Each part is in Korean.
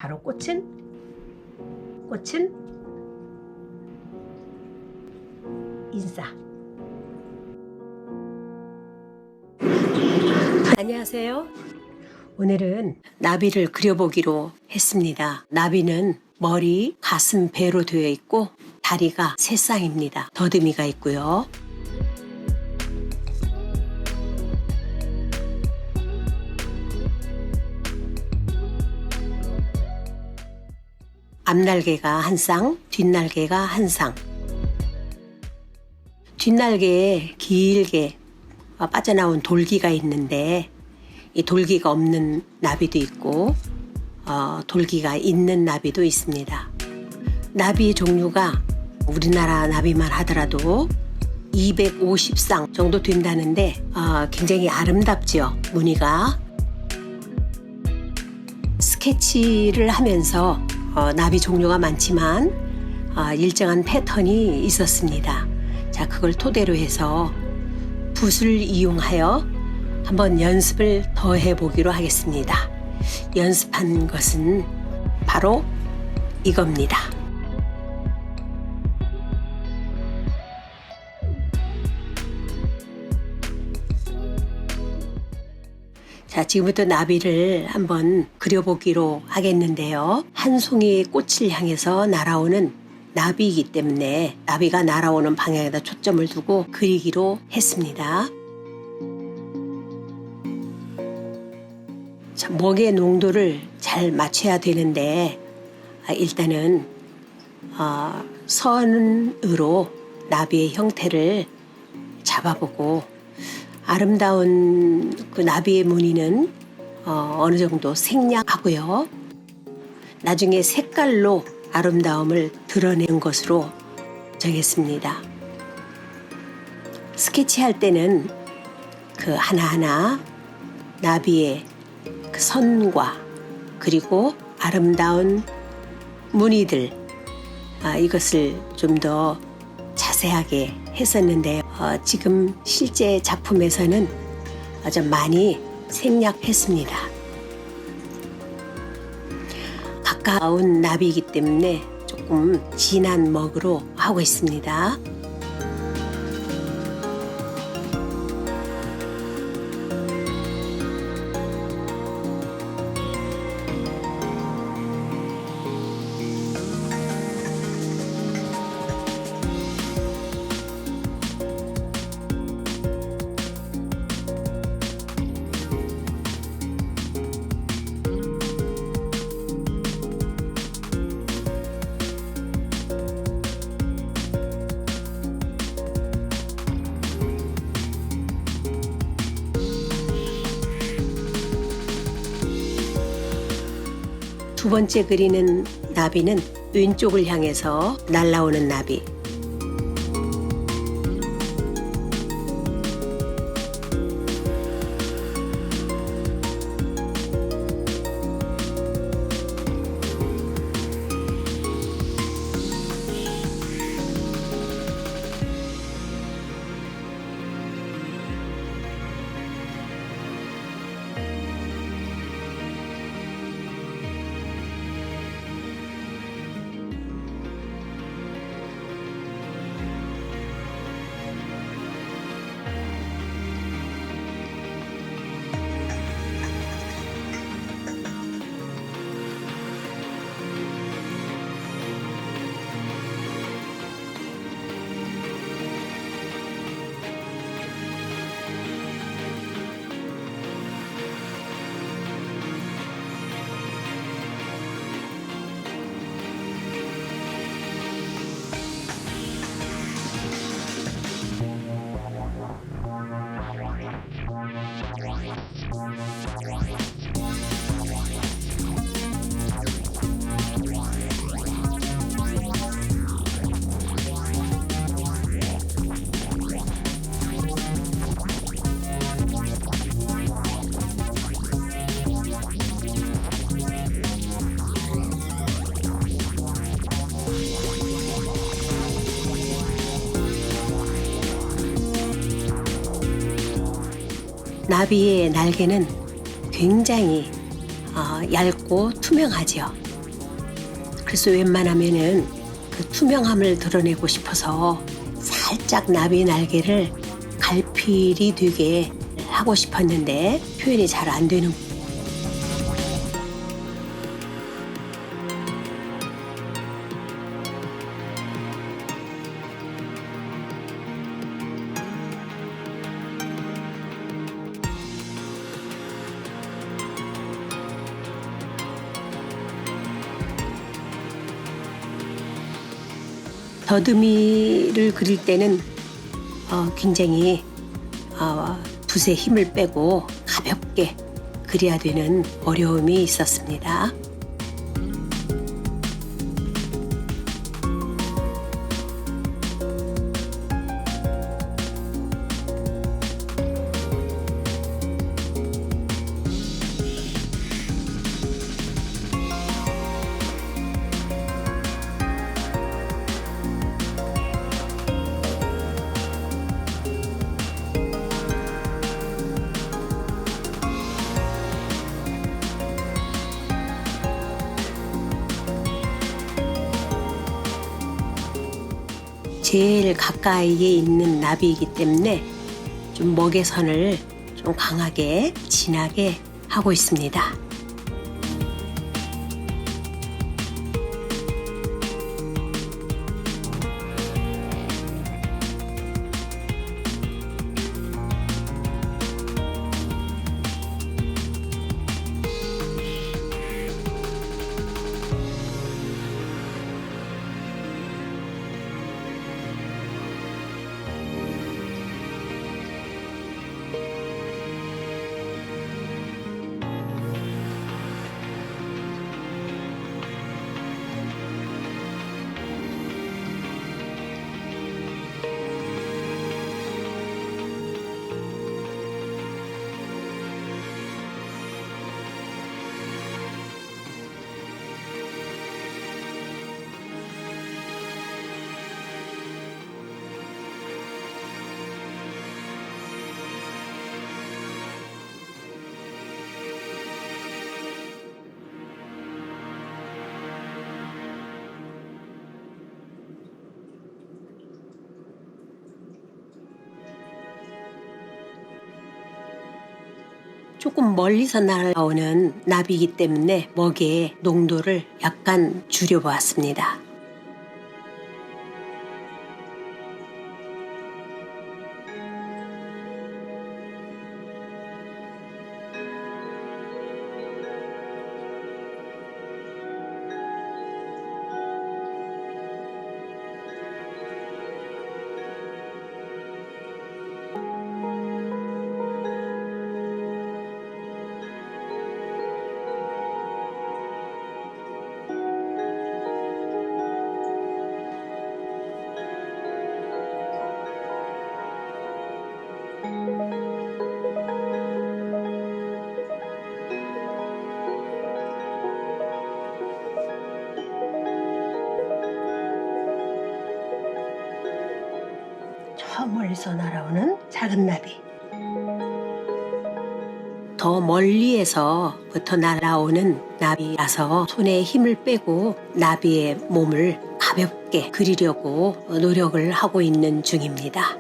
바로 꽃은 인싸. 안녕하세요. 오늘은 나비를 그려보기로 했습니다. 나비는 머리, 가슴, 배로 되어 있고 다리가 세 쌍입니다. 더듬이가 있고요. 앞날개가 한 쌍, 뒷날개가 한 쌍. 뒷날개에 길게 빠져나온 돌기가 있는데 이 돌기가 없는 나비도 있고 돌기가 있는 나비도 있습니다. 나비 종류가 우리나라 나비만 하더라도 250쌍 정도 된다는데 굉장히 아름답죠. 무늬가. 스케치를 하면서 나비 종류가 많지만 일정한 패턴이 있었습니다. 자, 그걸 토대로 해서 붓을 이용하여 한번 연습을 더 해보기로 하겠습니다. 연습한 것은 바로 이겁니다. 자, 지금부터 나비를 한번 그려보기로 하겠는데요. 한 송이의 꽃을 향해서 날아오는 나비이기 때문에 나비가 날아오는 방향에다 초점을 두고 그리기로 했습니다. 자, 먹의 농도를 잘 맞춰야 되는데 일단은 선으로 나비의 형태를 잡아보고 아름다운 그 나비의 무늬는 어느 정도 생략하고요. 나중에 색깔로 아름다움을 드러낸 것으로 정했습니다. 스케치할 때는 그 하나하나 나비의 그 선과 그리고 아름다운 무늬들 이것을 좀 더 자세하게 했었는데 지금 실제 작품에서는 좀 많이 생략했습니다. 가까운 나비이기 때문에 조금 진한 먹으로 하고 있습니다. 두 번째 그리는 나비는 왼쪽을 향해서 날아오는 나비. 나비의 날개는 굉장히 얇고 투명하죠. 그래서 웬만하면은 그 투명함을 드러내고 싶어서 살짝 나비 날개를 갈필이 되게 하고 싶었는데 표현이 잘 안 되는. 더듬이를 그릴 때는 굉장히 붓의 힘을 빼고 가볍게 그려야 되는 어려움이 있었습니다. 제일 가까이에 있는 나비이기 때문에 좀 먹외선을 좀 강하게 진하게 하고 있습니다. 조금 멀리서 날아오는 나비이기 때문에 먹이의 농도를 약간 줄여보았습니다. 저 멀리서 날아오는 작은 나비. 더 멀리에서부터 날아오는 나비라서 손에 힘을 빼고 나비의 몸을 가볍게 그리려고 노력을 하고 있는 중입니다.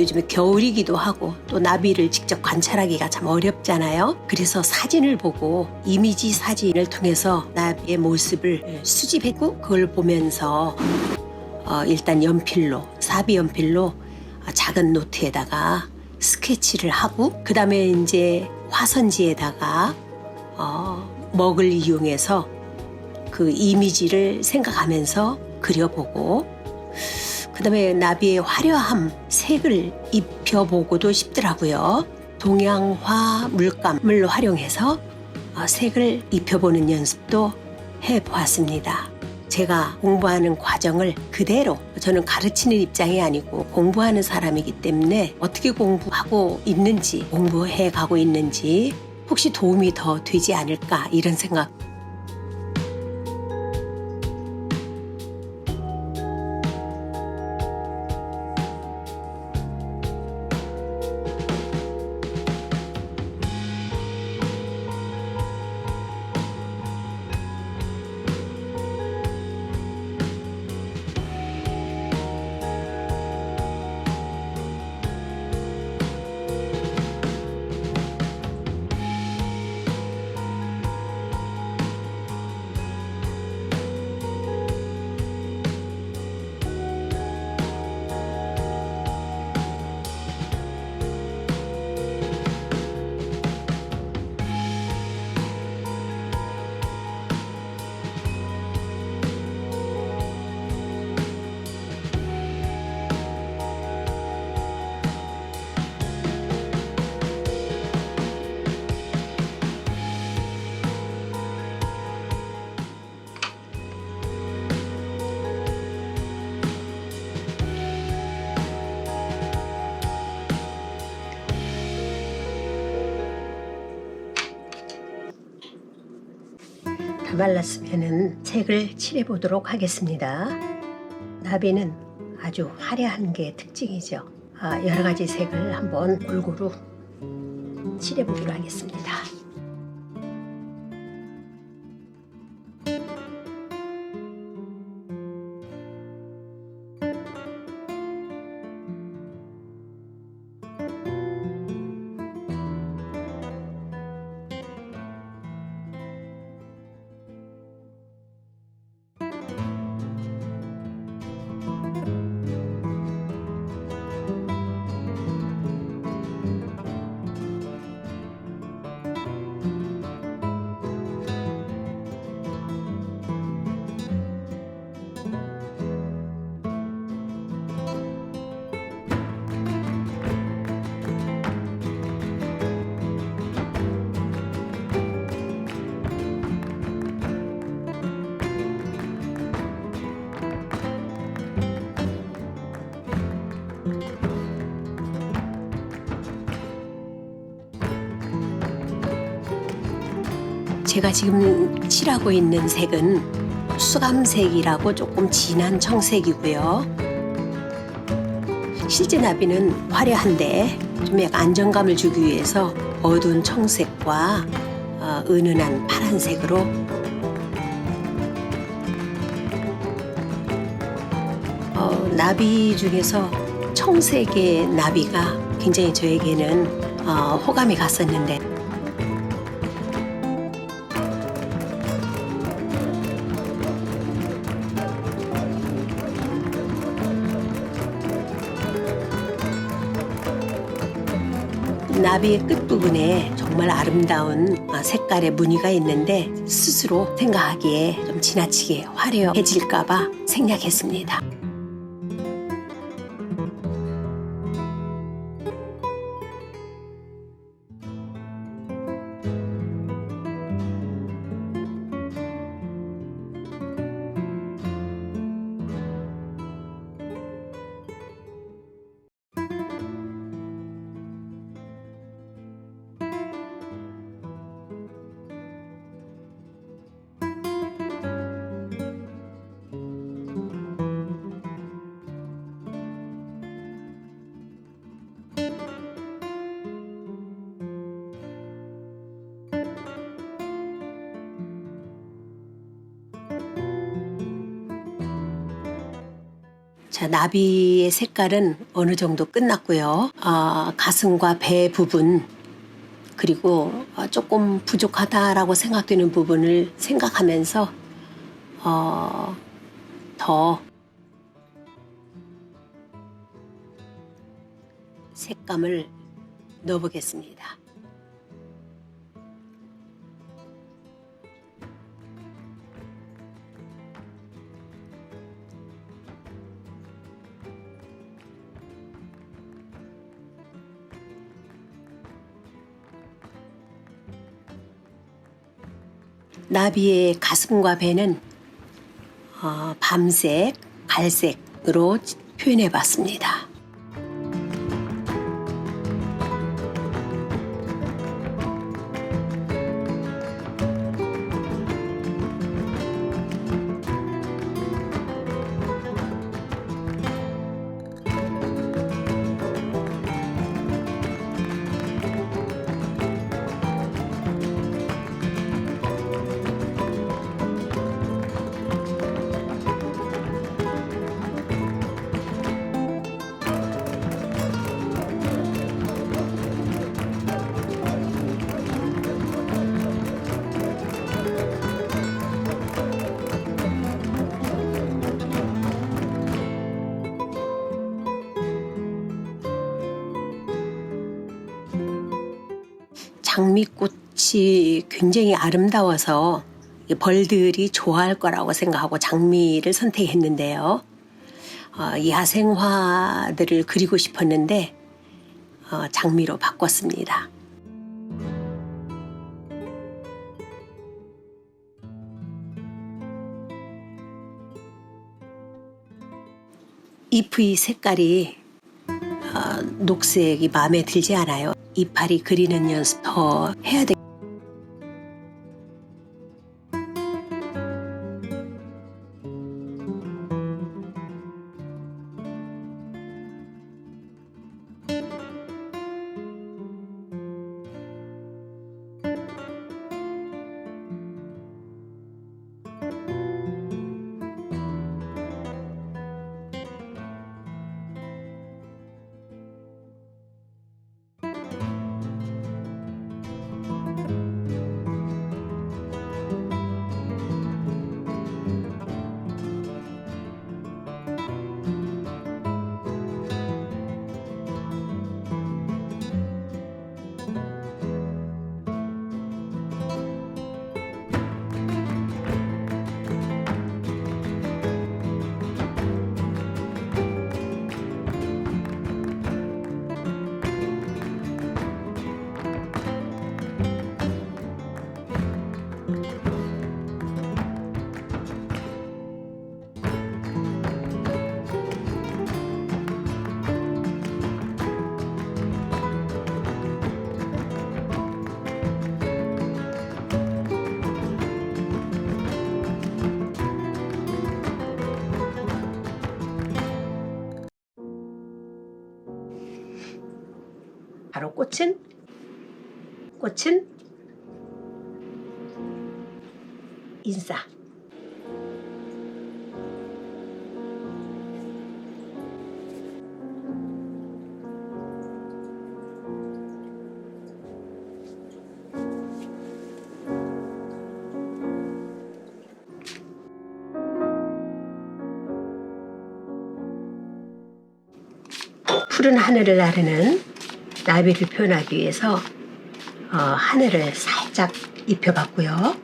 요즘에 겨울이기도 하고 또 나비를 직접 관찰하기가 참 어렵잖아요. 그래서 사진을 보고 이미지 사진을 통해서 나비의 모습을 수집했고 그걸 보면서 일단 연필로 사비 연필로 작은 노트에다가 스케치를 하고 그 다음에 이제 화선지에다가 먹을 이용해서 그 이미지를 생각하면서 그려보고 그 다음에 나비의 화려함 색을 입혀보고도 싶더라고요. 동양화 물감을 활용해서 색을 입혀보는 연습도 해보았습니다. 제가 공부하는 과정을 그대로 저는 가르치는 입장이 아니고 공부하는 사람이기 때문에 어떻게 공부하고 있는지 공부해 가고 있는지 혹시 도움이 더 되지 않을까 이런 생각. 다 말랐으면 색을 칠해 보도록 하겠습니다. 나비는 아주 화려한 게 특징이죠. 여러 가지 색을 한번 골고루 칠해 보기로 하겠습니다. 제가 지금 칠하고 있는 색은 수감색이라고 조금 진한 청색이고요. 실제 나비는 화려한데 좀 약간 안정감을 주기 위해서 어두운 청색과 은은한 파란색으로 나비 중에서 청색의 나비가 굉장히 저에게는 호감이 갔었는데 나비의 끝부분에 정말 아름다운 색깔의 무늬가 있는데 스스로 생각하기에 좀 지나치게 화려해질까봐 생략했습니다. 자, 나비의 색깔은 어느 정도 끝났고요. 가슴과 배 부분 그리고 조금 부족하다라고 생각되는 부분을 생각하면서 더 색감을 넣어보겠습니다. 나비의 가슴과 배는 밤색, 갈색으로 표현해 봤습니다. 장미꽃이 굉장히 아름다워서 벌들이 좋아할 거라고 생각하고 장미를 선택했는데요. 야생화들을 그리고 싶었는데 장미로 바꿨습니다. 잎의 색깔이 녹색이 마음에 들지 않아요. 이파리 그리는 연습 더 해야 돼. 바로 꽃은 인싸. 푸른 하늘을 나르는 나비를 표현하기 위해서 하늘을 살짝 입혀봤고요.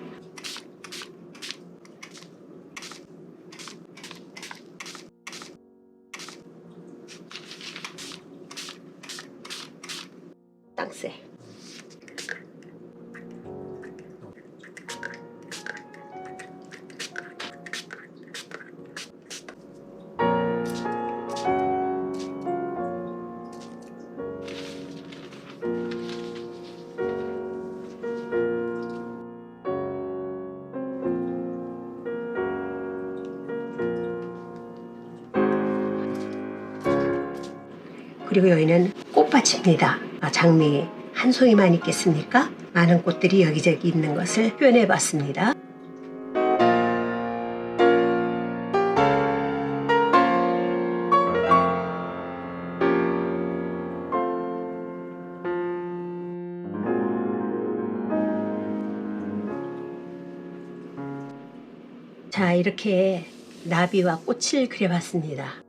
땅새. 그리고 여기는 꽃밭입니다. 장미 한 송이만 있겠습니까? 많은 꽃들이 여기저기 있는 것을 표현해 봤습니다. 자, 이렇게 나비와 꽃을 그려봤습니다.